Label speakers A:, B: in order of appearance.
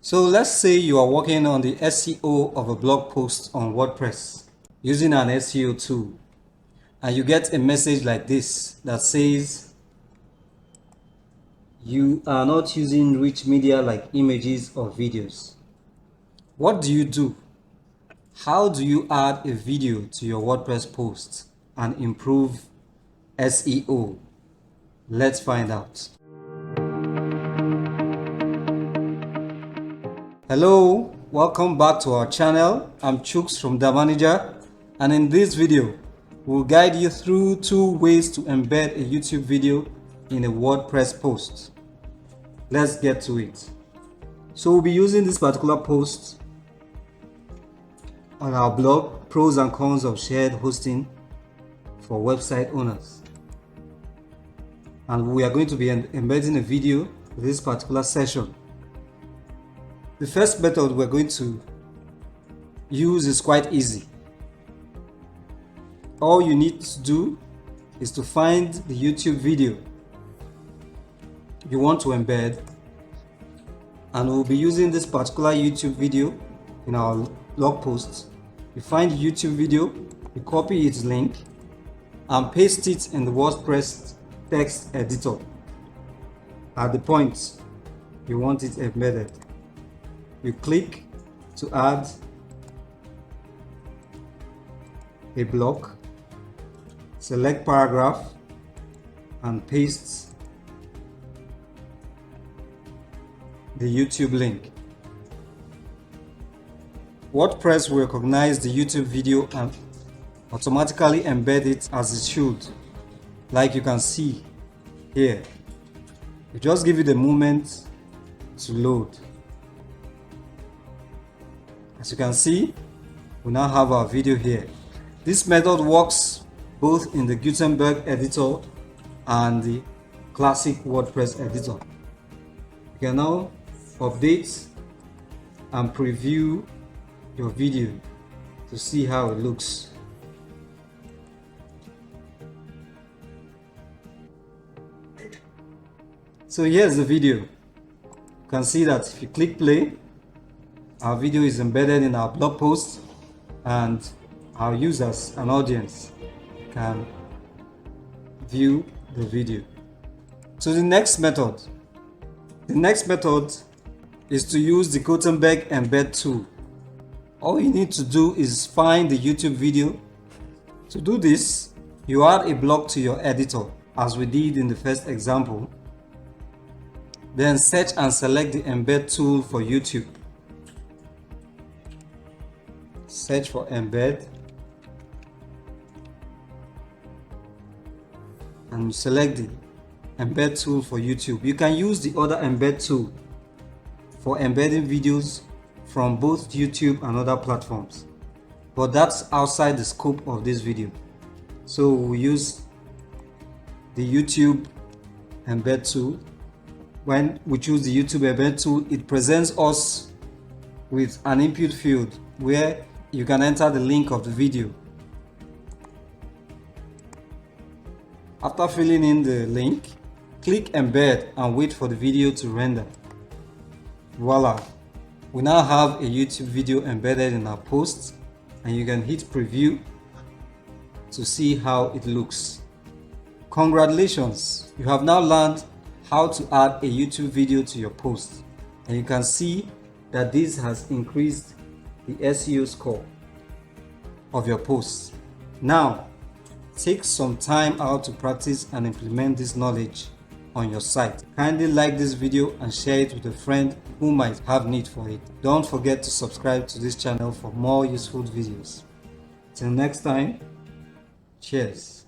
A: So let's say you are working on the SEO of a blog post on WordPress using an SEO tool, and you get a message like this that says you are not using rich media like images or videos. What do you do? How do you add a video to your WordPress post and improve SEO? Let's find out. Hello, welcome back to our channel. I'm Chooks from The Manager, and in this video we'll guide you through 2 ways to embed a YouTube video in a WordPress post. Let's get to it. So we'll be using this particular post on our blog, Pros and Cons of Shared Hosting for Website Owners, and we are going to be embedding a video for this particular session. The first method we're going to use is quite easy. All you need to do is to find the YouTube video you want to embed, and we'll be using this particular YouTube video in our blog post. You find the YouTube video, you copy its link and paste it in the WordPress text editor at the point you want it embedded. You click to add a block, select paragraph and paste the YouTube link. WordPress will recognize the YouTube video and automatically embed it as it should, like you can see here. You just give it a moment to load. As you can see, we now have our video here. This method works both in the Gutenberg editor and the classic WordPress editor. You can now update and preview your video to see how it looks. So here's the video. You can see that if you click play, our video is embedded in our blog post, and our users and audience can view the video. So the next method is to use the Gutenberg Embed tool. All you need to do is find the YouTube video. To do this, you add a block to your editor, as we did in the first example. Then search and select the Embed tool for YouTube. Search for Embed and select the Embed tool for YouTube. You can use the other Embed tool for embedding videos from both YouTube and other platforms, but that's outside the scope of this video. So we use the YouTube Embed tool. When we choose the YouTube Embed tool, it presents us with an input field where you can enter the link of the video. After filling in the link, click Embed and wait for the video to render. Voila! We now have a YouTube video embedded in our post, and you can hit preview to see how it looks. Congratulations! You have now learned how to add a YouTube video to your post, and you can see that this has increased the SEO score of your posts. Now, take some time out to practice and implement this knowledge on your site. Kindly like this video and share it with a friend who might have need for it. Don't forget to subscribe to this channel for more useful videos. Till next time, cheers.